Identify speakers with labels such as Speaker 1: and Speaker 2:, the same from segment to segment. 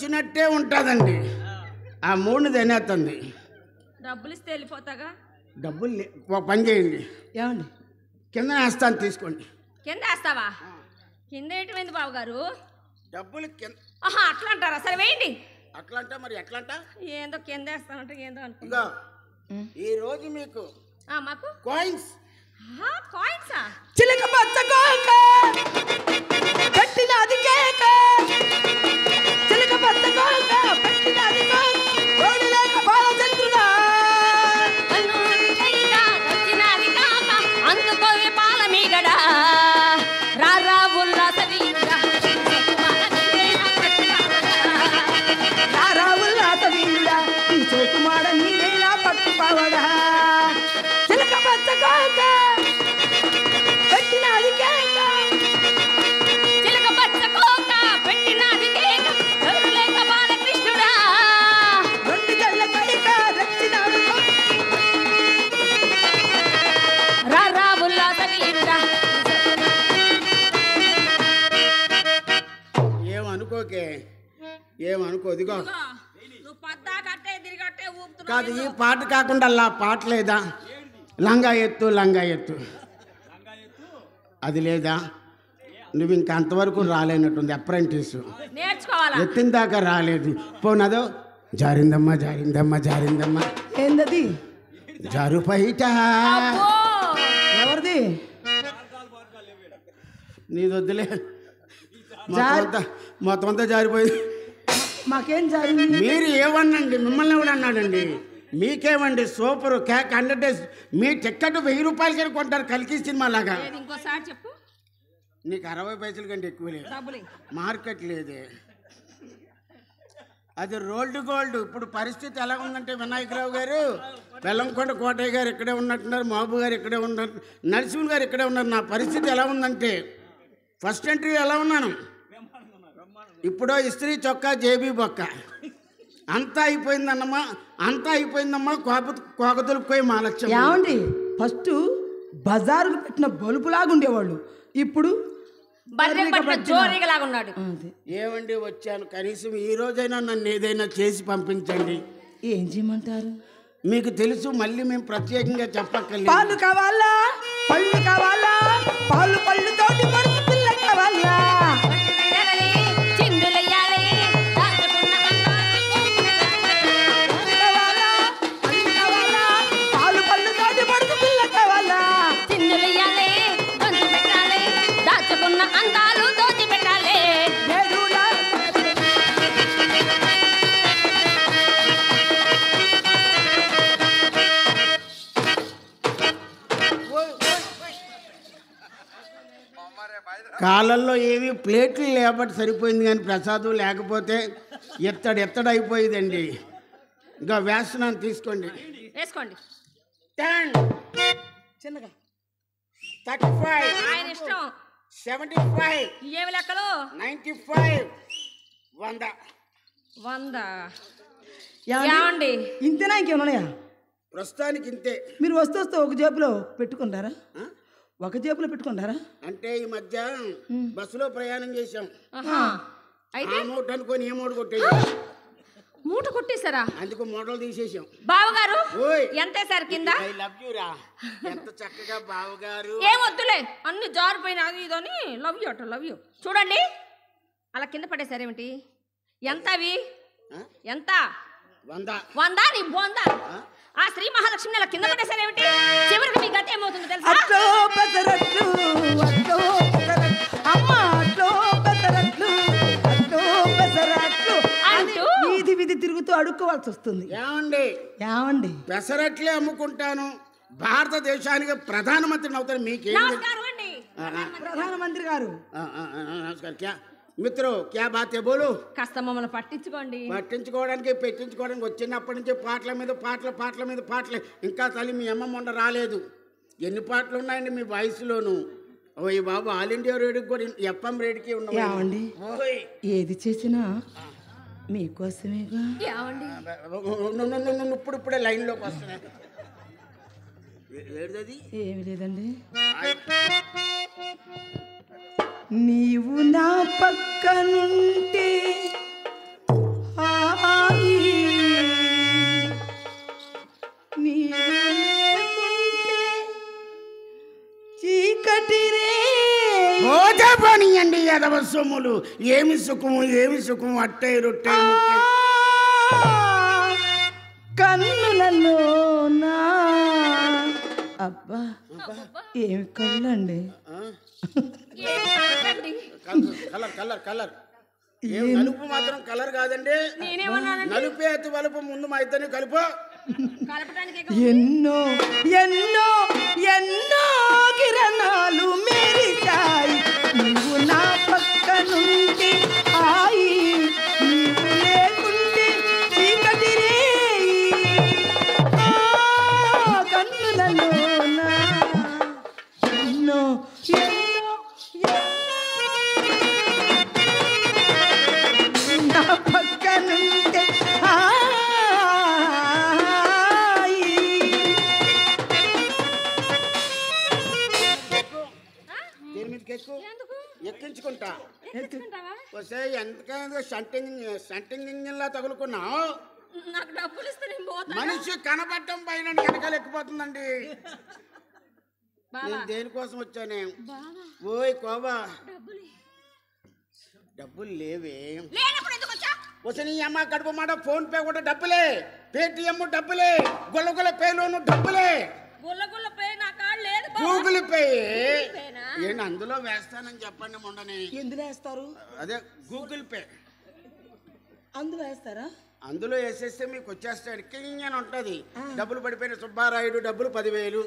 Speaker 1: వచ్చినట్టే ఉంటుందండి. ఆ మూడుని తినేస్తుంది.
Speaker 2: డబ్బులు ఇస్తే వెళ్ళిపోతాగా.
Speaker 1: డబ్బులు ఒక పని చేయండి.
Speaker 3: ఏమండి
Speaker 1: కింద వేస్తాను, తీసుకోండి.
Speaker 2: కింద వేస్తావా? కింద వేయటమైంది బాబు గారు.
Speaker 1: డబ్బులు కింద.
Speaker 2: ఆహా, అట్లా అంటారా? సరే వేయండి.
Speaker 1: అట్లా అంటే మరి ఎట్లా అంట?
Speaker 2: ఏందో కింద వేస్తానంటే ఏందో అనుకో.
Speaker 1: ఇంకా ఈ రోజు మీకు
Speaker 2: మాకు
Speaker 1: కాయిన్స్.
Speaker 2: కాయిన్సా?
Speaker 3: చిలక పచ్చ కోక పెట్టినది కేక, చిలక పచ్చ కోక పెట్టినది లేక బాలచంద్రుడా
Speaker 2: వచ్చినది కాక అందుకోవే పాల మీగడ రారా ఉల్లాస వీరుడా
Speaker 3: రారా ఉల్లాస వీరుడా ఈ చోటు మాడ నీదేలా పట్టుకోవడా, చిలక పచ్చ కోక పెట్టినది కేక,
Speaker 2: చిలక పచ్చ కోక పెట్టినది కేక ఎవరు లేక బాలకృష్ణుడా
Speaker 3: రెండు జల్ల కైక రచ్చినాడు
Speaker 2: రారా ఉల్లాస వీరుడా.
Speaker 1: ఏమనుకోకే, ఏమనుకో. ఇదిగో
Speaker 2: నువ్వు పద్దా కట్టే తిరిగట్టే ఊపుతున్నావు.
Speaker 1: కాదు, ఈ పాట కాకుండా అలా పాట లేదా? లంగా ఎత్తు, లంగా ఎత్తు అది లేదా? నువ్వు ఇంకా అంతవరకు రాలేనట్టుంది. అప్రెంటిస్
Speaker 2: నేర్చుకోవాలా?
Speaker 1: ఎత్తిన దాకా రాలేదు. పోనదో జారిందమ్మా జారిందమ్మా జారిందమ్మా
Speaker 3: ఏందది?
Speaker 1: జారు పైట.
Speaker 2: అబ్బో,
Speaker 3: ఎవరిది?
Speaker 1: నీది వద్దులే, మొత్తం అంతా జారిపోయింది.
Speaker 3: మాకేం జరిగింది?
Speaker 1: మీరు ఏమన్నండి, మిమ్మల్ని ఎవడు అన్నాడండి? మీకేమండి సూపర్ కేక్ 100 డేస్. మీ టికెట్ 1000 రూపాయలకి కొంటారు కలికి సినిమా లాగా.
Speaker 2: ఇంకోసారి చెప్పు.
Speaker 1: నీకు 60 పైసల కంటే ఎక్కువ లేదు,
Speaker 2: డబ్బులు
Speaker 1: మార్కెట్ లేదే. అది రోల్డ్ గోల్డ్. ఇప్పుడు పరిస్థితి ఎలా ఉందంటే, వినాయకరావు గారు, బెల్లంకొండ కోటయ్య గారు ఇక్కడే ఉన్నట్టున్నారు, మహబూబ్ గారు ఇక్కడే ఉన్నారు, నరసింహులు గారు ఇక్కడే ఉన్నారు. నా పరిస్థితి ఎలా ఉందంటే, ఫస్ట్ ఎంట్రీ ఎలా ఉన్నాను, ఇప్పుడు ఇస్త్రీ చొక్కా జేబీ బొక్క. అంతా అయిపోయిందన్నమ్మా, అంతా అయిపోయిందమ్మా. కోక దులుపుకోయి మా లక్ష్యం.
Speaker 3: ఏమండి, ఫస్ట్ బజారుకు పెట్టిన బలుపులాగా ఉండేవాళ్ళు, ఇప్పుడు
Speaker 2: జోరీగలాగా ఉన్నాడు.
Speaker 1: ఏమండి వచ్చాను, కనీసం ఈ రోజైనా నన్ను ఏదైనా చేసి పంపించండి.
Speaker 3: ఏం చేయమంటారు?
Speaker 1: మీకు తెలుసు, మళ్ళీ మేము ప్రత్యేకంగా చెప్పక్కర్లేదు.
Speaker 3: పాలు కావాలా, పళ్ళు కావాలా, పాలు పళ్ళు తోటి పరుపు పిల్ల కావాలా, పాలు పళ్ళు తోటి పరుపు పిల్ల కావాలా,
Speaker 2: చిందులయ్యాలి, గొంతు పెట్టాలి, దాచుకున్న అందాలు దోచి పెట్టాలి.
Speaker 3: ఏడులా
Speaker 1: కాలంలో ఏమీ ప్లేట్లు లేబట్టి సరిపోయింది, కానీ ప్రసాదం లేకపోతే ఎత్తడు అయిపోయిందండి. ఇంకా వేస్తున్నాను, తీసుకోండి.
Speaker 2: వేసుకోండి.
Speaker 1: 10
Speaker 3: చిన్నగా
Speaker 1: 35
Speaker 2: ఆయన ఇష్టం.
Speaker 1: 75
Speaker 2: ఏమి లెక్కలు?
Speaker 1: 95 100.
Speaker 2: 100.
Speaker 3: ఏమండి?
Speaker 2: ఏమండి?
Speaker 3: ఇంతేనా, ఇంకేమన్నాయా?
Speaker 1: ప్రస్తుతానికి ఇంతే.
Speaker 3: మీరు వస్తూ ఒక జేబులో పెట్టుకుంటారా? ఒక జేబులో పెట్టుకుంటారా?
Speaker 1: అంటే ఈ మధ్య బస్సులో ప్రయాణం చేశాం,
Speaker 2: అయితే
Speaker 1: ఆ మూట అనుకొని ఏ మూట కొట్టేది,
Speaker 2: మూట కొట్టేశారా?
Speaker 1: అందుకు మూటలు తీసేసాం.
Speaker 2: బావగారు
Speaker 1: ఓయ్,
Speaker 2: ఎంత సార్ కింద?
Speaker 1: ఐ లవ్ యూ రా. ఎంత చక్కగా బావగారు.
Speaker 2: ఏం వద్దులే, అన్ని జారిపోయినా అది ఇదని. లవ్ యూ అట, లవ్ యూ. చూడండి, అలా కింద పడేసారేమిటి? ఎంత అవి? ఎంత?
Speaker 1: 100.
Speaker 2: 100 నీ బొంద. ఆ శ్రీ మహాలక్ష్మి అలా కింద పడేసారేమిటి? చివరికి మీ గతి ఏమవుతుందో తెలుసా?
Speaker 3: అట్లో పెసరట్లు, అట్లో పెసరట్లు, అమ్మ అట్లో పెసరట్లు, అట్లో పెసరట్లు
Speaker 2: అంటూ
Speaker 3: వీధి వీధి తిరుగుతూ అడుక్కోవాల్సి వస్తుంది.
Speaker 1: ఏమండి,
Speaker 3: ఏమండి,
Speaker 1: పెసరట్లే అమ్ముకుంటాను, భారతదేశానికి ప్రధానమంత్రిని అవుతాను. మీకేం
Speaker 2: నమస్కారం అండి.
Speaker 3: ప్రధానమంత్రి గారు.
Speaker 1: నమస్కారం. క్యా మిత్రో, క్యా బాత్ హై బోలు.
Speaker 2: కాస్త మమ్మల్ని పట్టించుకోండి.
Speaker 1: పట్టించుకోవడానికి పెట్టించుకోవడానికి వచ్చినప్పటి నుంచి పాటల మీద పాటలు. ఇంకా తల్లి మీ అమ్మ మొన్న రాలేదు. ఎన్ని పాటలు ఉన్నాయండి మీ వయసులోను? ఓయ్ బాబు, ఆల్ ఇండియా రేడియోకి కూడా ఎఫ్ఎం రేడియోకి ఉన్నాయి.
Speaker 3: ఏమండి, ఏది చేసినా మీకోసమేగా.
Speaker 2: ఏమండి,
Speaker 1: ఇప్పుడే లైన్లోకి వస్తున్నాయి. ఏది?
Speaker 3: ఏమి లేదండి. నీవు నా పక్కనుంటే చీకటి రే
Speaker 1: పోతే పోనీయండి యదవ సొమ్ములు. ఏమి సుఖము ఏమి సుఖము, అట్టే రొట్టె ముక్కే.
Speaker 3: కన్నులలో నా అబ్బా ఏమి కళ్ళండి.
Speaker 1: కలర్ కలర్ కలర్ నలుపు మాత్రం కలర్ కాదండి. నలుపే అతి వలుపు. ముందు మా ఇద్దరిని కలుపు.
Speaker 3: ఎన్నో ఎన్నో ఎన్నో కిరణాలు మెరిశాయి నువ్వు నా పక్క నుండి. హాయి నీవు లేకుంటే చీకటి రే కన్నులలో నా ఎన్నో ఎన్నో నా పక్క నుండి.
Speaker 1: ఎక్కించుకుంటా వస్తే ఎంతకైనా సెంటింగ్ ఇంజిన్ లా తగులుకున్నావు.
Speaker 2: నాకు డబ్బులు ఇస్తే నేను పోతా.
Speaker 1: మనిషి కనబడటం పైన వెనకాల ఎక్కిపోతుందండి. నేను దేనికోసం వచ్చానే? ఓయ్ కోబా, డబ్బులు లేవే. వస్తే నీ అమ్మ కడుపు మాట. ఫోన్ పే కూడా డబ్బులే, పేటిఎం డబ్బులే, గొల్లగొల్ల పేలోను డబ్బులే, గూగుల్ పే. ఏంటి అందులో వేస్తానని చెప్పండి. మొండని
Speaker 3: ఎందులో వేస్తారు?
Speaker 1: అదే గూగుల్ పే.
Speaker 3: అందులో వేస్తారా?
Speaker 1: అందులో వేసేస్తే మీకు వచ్చేస్తాడు. కింగ్ ఉంటుంది. డబ్బులు పడిపోయిన సుబ్బారాయుడు డబ్బులు 10,000,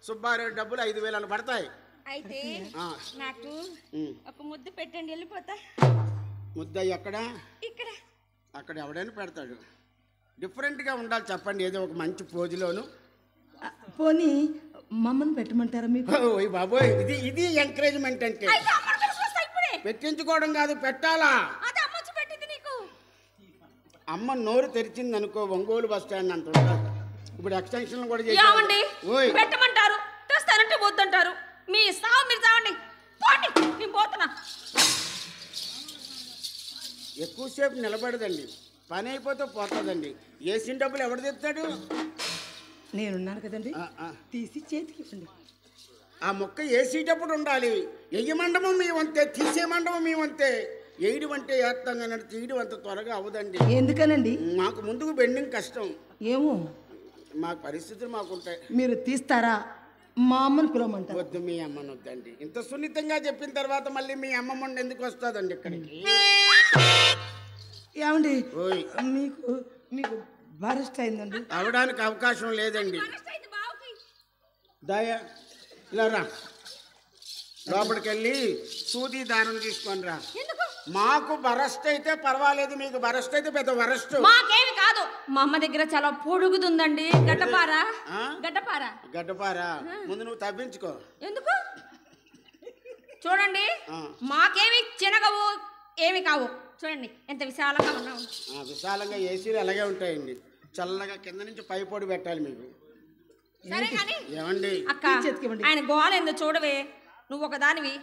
Speaker 1: సుబ్బారాయుడు డబ్బులు 5,000 అని పడతాయి.
Speaker 2: అయితే నాకు ఒక ముద్దు పెట్టండి, వెళ్ళిపోతా.
Speaker 1: ముద్ద ఎక్కడ?
Speaker 2: ఇక్కడ.
Speaker 1: అక్కడ ఎవడైనా పెడతాడు. డిఫరెంట్గా ఉండాలి చెప్పండి, ఏదో ఒక మంచి పోజులోను.
Speaker 3: పోనీ మమ్మల్ని పెట్టమంటారా మీకు?
Speaker 1: ఓయ్ బాబోయ్, ఇది ఇది ఎంకరేజ్మెంట్ అంటే. పెట్టించుకోవడం కాదు, పెట్టాలా. అమ్మ నోరు తెరిచింది అనుకో, ఒంగోలు బస్ స్టాండ్ అంత ఉంటుంది. ఇప్పుడు ఎక్స్టెన్షన్ కూడా చేసి
Speaker 2: పెట్టమంటారు, తెస్తానంటే వద్దంటారు. మీ సావు మీరు చావండి, నేను పోతున్నా.
Speaker 1: ఎక్కువసేపు నిలబడదండి, పని అయిపోతే పోతుందండి. ఏసీ డబ్బులు ఎవడు తెస్తాడు?
Speaker 3: నేనున్నాను కదండి, తీసి చేతికి ఇవ్వండి.
Speaker 1: ఆ మొక్క వేసేటప్పుడు ఉండాలి. ఎయ్యి మండపం మీ వంతే, తీసే మండపం మీ వంతే. వేయడం అంటే వేస్తాం కానీ తీయడం అంత త్వరగా అవ్వదండి.
Speaker 3: ఎందుకనండి?
Speaker 1: మాకు ముందుకు బెండింగ్ కష్టం.
Speaker 3: ఏమో
Speaker 1: మా పరిస్థితులు మాకుంటాయి.
Speaker 3: మీరు తీస్తారా? మా అమ్మని పిలవమంటారు.
Speaker 1: వద్దు, మీ అమ్మని వద్దండి. ఇంత సున్నితంగా చెప్పిన తర్వాత మళ్ళీ మీ అమ్మమ్మ ఎందుకు వస్తుందండి ఇక్కడికి?
Speaker 3: ఏమండి మీకు మీకు బరెస్ట్ అయిందండి?
Speaker 1: అవడానికి అవకాశం లేదండి. దయ ఇలా రా, లోపలికి వెళ్ళి సూది దానం తీసుకొని రా. మాకు బరస్ట్ అయితే పర్వాలేదు, మీకు బరస్ట్ అయితే పెద్ద వరస్ట్.
Speaker 2: మాకేమి కాదు, మా అమ్మ దగ్గర చాలా పొడుగుతుందండి. గడ్డపారా గడ్డపారా
Speaker 1: గడ్డపారా. ముందు నువ్వు తవ్వించుకో.
Speaker 2: ఎందుకు? చూడండి, మాకేమి చినగవు ఏమి కావు. చూడండి ఎంత విశాలంగా ఉన్నావు.
Speaker 1: విశాలంగా ఏసీలు అలాగే ఉంటాయండి. చల్లగా కింద నుంచి పైపోడు పెట్టాలి మీకు.
Speaker 2: సరే కానీ
Speaker 1: ఏమండి
Speaker 2: అక్క, ఆయన గోల ఏందో చూడవే. నువ్వు ఒక దానివి.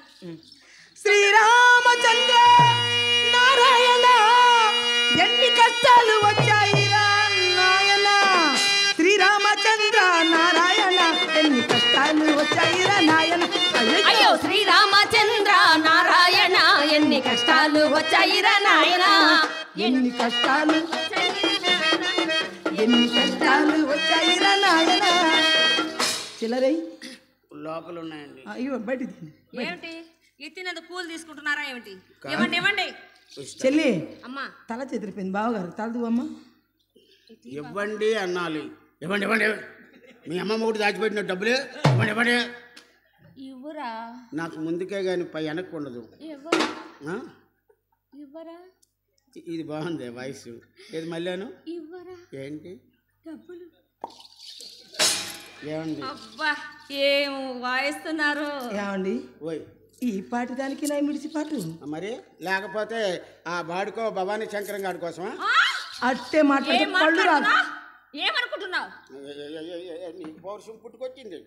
Speaker 3: శ్రీరామచంద్ర నారాయణ ఎన్ని కష్టాలు వచ్చాయి నాయన. శ్రీరామచంద్ర నారాయణ ఎన్ని కష్టాలు వచ్చాయి నాయన.
Speaker 2: అయ్యో శ్రీరామచంద్ర నారాయణ ఎన్ని కష్టాలు వచ్చాయి నాయన.
Speaker 3: ఎన్ని కష్టాలు ఎన్ని కష్టాలు వచ్చాయి నాయన. చిల్లరై
Speaker 1: లోపల ఉన్నాయండి.
Speaker 3: అయ్యో బయట
Speaker 2: ఏమిటి ఎత్తినంత పూలు తీసుకుంటున్నారా ఏమిటి? ఇవ్వండి ఇవ్వండి.
Speaker 3: చెల్లి
Speaker 2: అమ్మా
Speaker 3: తల చెదిరిపోయింది. బావగారు తలదు అమ్మ.
Speaker 1: ఇవ్వండి అన్నాలి. ఇవ్వండి ఇవ్వండి. మీ అమ్మమ్మ కూడా దాచిపెట్టిన డబ్బులే ఇవ్వండి ఇవ్వండి.
Speaker 2: ఇవ్వరా?
Speaker 1: నాకు ముందుకే కానీ పై వెనక్కి ఉండదు.
Speaker 2: ఇవ్వరా?
Speaker 1: ఇది బాగుంది వాయిస్. ఏది మళ్ళాను?
Speaker 2: ఇవ్వరా?
Speaker 1: ఏంటి
Speaker 2: డబ్బులు?
Speaker 1: ఏమండి
Speaker 2: అబ్బా ఏం వాయిస్తున్నారు.
Speaker 3: ఏమండి
Speaker 1: ఓయ్
Speaker 3: ఈ పాటి దానికి నా మిడిచి పాటు
Speaker 1: మరి, లేకపోతే ఆ బాడుకో భవానీ శంకరం గారి కోసమా?
Speaker 3: అట్టే మాట్లాడే పళ్ళు రాదు.
Speaker 2: ఏమనుకుంటున్నావు?
Speaker 1: నీ పౌరుషం పుట్టుకొచ్చింది.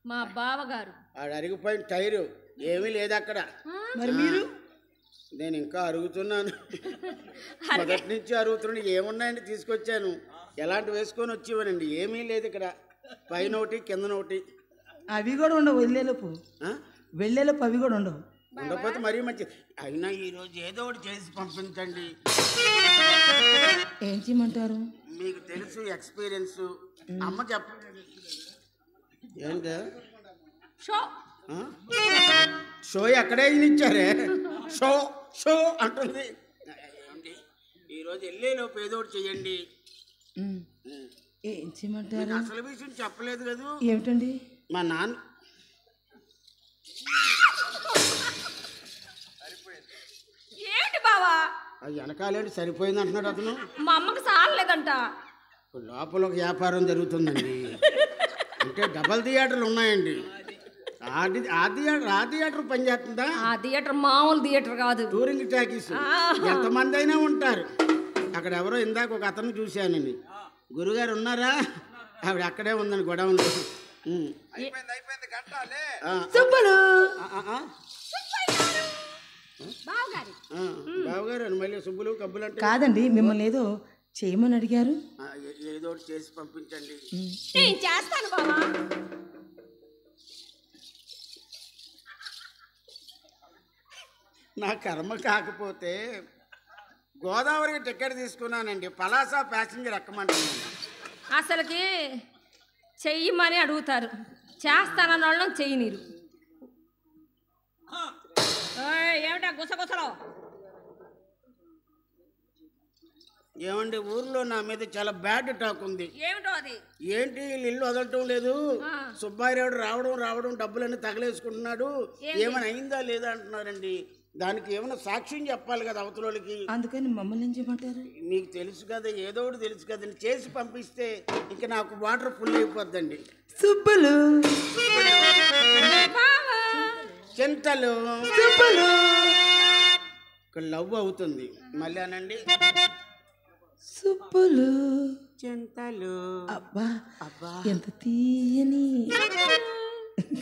Speaker 2: మా బావగారు
Speaker 1: ఆడు అరిగిపోయిన టైరు ఏమీ లేదు అక్కడ.
Speaker 3: మరి మీరు?
Speaker 1: నేను ఇంకా అరుగుతున్నాను. మొదటి నుంచి అరుగుతున్నాను. ఏమున్నాయండి తీసుకొచ్చాను. ఎలాంటి వేసుకొని వచ్చేవానండి. ఏమీ లేదు ఇక్కడ. పైన ఒకటి కింద ఒకటి.
Speaker 3: అవి కూడా ఉండవు, వెళ్ళేలోపు
Speaker 1: ఆ?
Speaker 3: వెళ్ళేలోపు అవి కూడా ఉండవు.
Speaker 1: ఉండకపోతే మరీ మంచిది. అయినా ఈరోజు ఏదో ఒకటి చేసి పంపించండి.
Speaker 3: ఏం చేయమంటారు?
Speaker 1: మీకు తెలుసు ఎక్స్పీరియన్స్. అమ్మ చెప్ప ఏంటి
Speaker 2: షో
Speaker 1: షో ఎక్కడే ఇచ్చారే? షో షో అంటుంది. ఏమండి ఈరోజు వెళ్ళేలోపు ఏదో ఒకటి చెయ్యండి.
Speaker 3: ఏం చేయమంటారు?
Speaker 1: అసలు విషయం చెప్పలేదు కదా.
Speaker 3: ఏమిటండి?
Speaker 1: మా నాన్న
Speaker 2: ఏంటి బావా?
Speaker 1: వెనకాలేంటి సరిపోయింది అంటున్నాడు అతను.
Speaker 2: మా అమ్మకి సాలలేదంట.
Speaker 1: లోపల ఒక వ్యాపారం జరుగుతుందండి. అంటే డబల్ థియేటర్లు ఉన్నాయండి. ఆ థియేటర్ పనిచేస్తుందా?
Speaker 2: ఆ థియేటర్ మామూలు థియేటర్ కాదు,
Speaker 1: టూరింగ్ టాకీస్. ఎంతమంది అయినా ఉంటారు అక్కడ. ఎవరో ఇందాక ఒక అతను చూశానండి. గురుగారు ఉన్నారా? ఆవిడ అక్కడే ఉందండి గొడవలో. బావగారు మళ్ళీ సుబ్బులు కబ్బులు అంటే
Speaker 3: కాదండి, మిమ్మల్ని ఏదో చేయమని అడిగారు.
Speaker 1: ఏదో ఒకటి చేసి పంపించండి.
Speaker 2: నేను చేస్తాను బావా.
Speaker 1: నా కర్మ కాకపోతే గోదావరికి టికెట్ తీసుకున్నానండి. పలాస ప్యాసింజర్ ఎక్కమంటున్నాను.
Speaker 2: అసలుకి చెయ్యమని అడుగుతారు, చేస్తానన్న వాళ్ళని చెయ్యనీరు. ఏమిటా గుసగుసలో?
Speaker 1: ఏమండి ఊర్లో నా మీద చాలా బ్యాడ్ టాక్ ఉంది.
Speaker 2: ఏమిటో అది?
Speaker 1: ఏంటి ఇల్లు వదలటం లేదు, సుబ్బారాయుడు రావడం డబ్బులన్నీ తగలేసుకుంటున్నాడు, ఏమైనా అయిందా లేదా అంటున్నారండి. దానికి ఏమైనా సాక్ష్యం చెప్పాలి కదా అవతలకి.
Speaker 3: అందుకని మమ్మల్ని ఏం చేయమంటారు?
Speaker 1: మీకు తెలుసు కదా, ఏదో ఒకటి తెలుసు కదండి. చేసి పంపిస్తే ఇక నాకు వాటర్ ఫుల్ అయిపోద్దండి.
Speaker 3: సుబ్బులు
Speaker 1: చింతలు
Speaker 3: సుబ్బులు
Speaker 1: ఇక్కడ లవ్ అవుతుంది. మళ్ళీ అనండి.
Speaker 3: సుబ్బులు
Speaker 1: చింతలు.
Speaker 3: అబ్బా అబ్బా ఎంత తీయని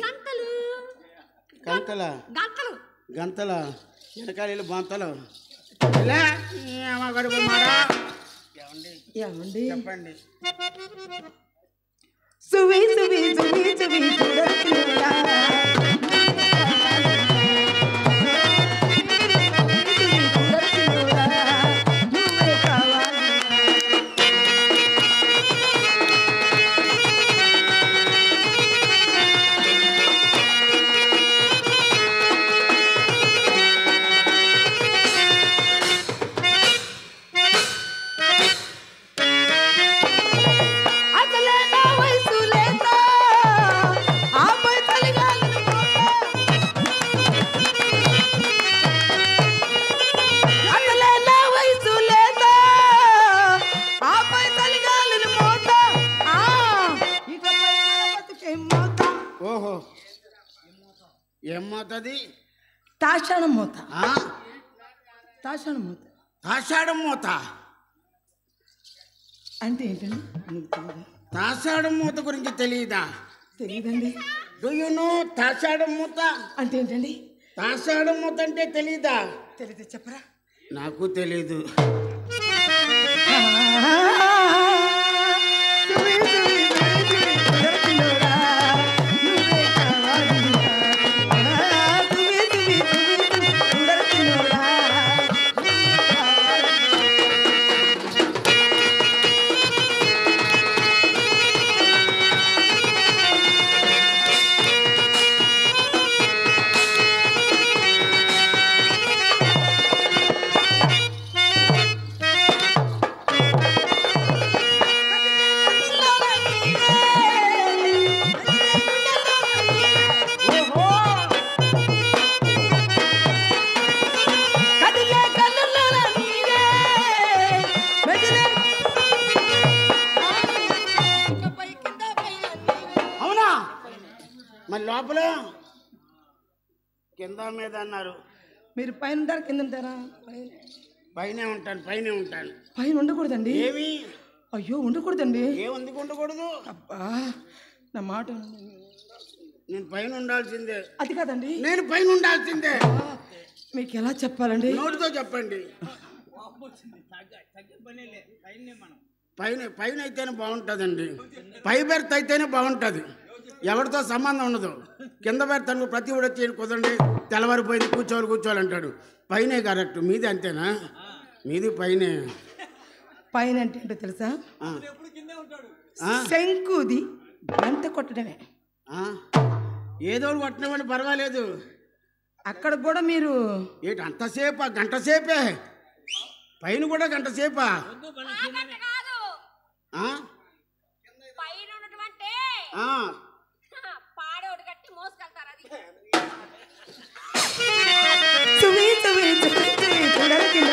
Speaker 2: గంతలు
Speaker 1: గంతల
Speaker 2: గంతలు
Speaker 1: గంతల వెనకాల బాంతలు.
Speaker 3: ఏమండి
Speaker 1: చెప్పండి.
Speaker 3: సువి సువి సువి సువి చూడరా
Speaker 1: ఏమవుతుంది?
Speaker 3: తాషాఢం మూత. తాషాఢం మూత.
Speaker 1: తాషాఢం మూత
Speaker 3: అంటే ఏంటండి?
Speaker 1: తాషాఢం మూత గురించి తెలియదా?
Speaker 3: తెలియదండి.
Speaker 1: డూ యు నో తాషాఢం మూత
Speaker 3: అంటే ఏంటండి?
Speaker 1: తాషాఢం మూత అంటే తెలీదా?
Speaker 3: తెలియదు, చెప్పరా?
Speaker 1: నాకు తెలీదు. మరి లోపల కింద మీద అన్నారు.
Speaker 3: మీరు పైన ఉంటారా కింద ఉంటారా?
Speaker 1: పైనే ఉంటాను.
Speaker 3: పైన ఉండకూడదండి.
Speaker 1: ఏమి?
Speaker 3: అయ్యో ఉండకూడదండి.
Speaker 1: ఏముందుకు ఉండకూడదు?
Speaker 3: అబ్బా నా మాట.
Speaker 1: నేను పైన ఉండాల్సిందే.
Speaker 3: అది కాదండి,
Speaker 1: నేను పైన ఉండాల్సిందే.
Speaker 3: మీకు ఎలా చెప్పాలండి?
Speaker 1: నోటితో చెప్పండి. పైన పైన అయితేనే బాగుంటుందండి. పై బెర్త్ అయితేనే బాగుంటుంది, ఎవరితో సంబంధం ఉండదు. కింద బెర్త్ అనుకో ప్రతి కూడా వచ్చి కుదరండి తెల్లవారిపోయింది కూర్చోవాలి అంటాడు. పైనే కరెక్ట్. మీది అంతేనా? మీది పైనే.
Speaker 3: పైన అంటే ఏంటో తెలుసా? శంకుది గంట కొట్టడమే.
Speaker 1: ఏదో కొట్టనివ్వండి పర్వాలేదు.
Speaker 3: అక్కడ కూడా మీరు
Speaker 1: ఏంటి అంతసేపా? గంట సేపే. పైన కూడా గంట సేపా?
Speaker 3: చువి చువి చువి చువి చూడల కింద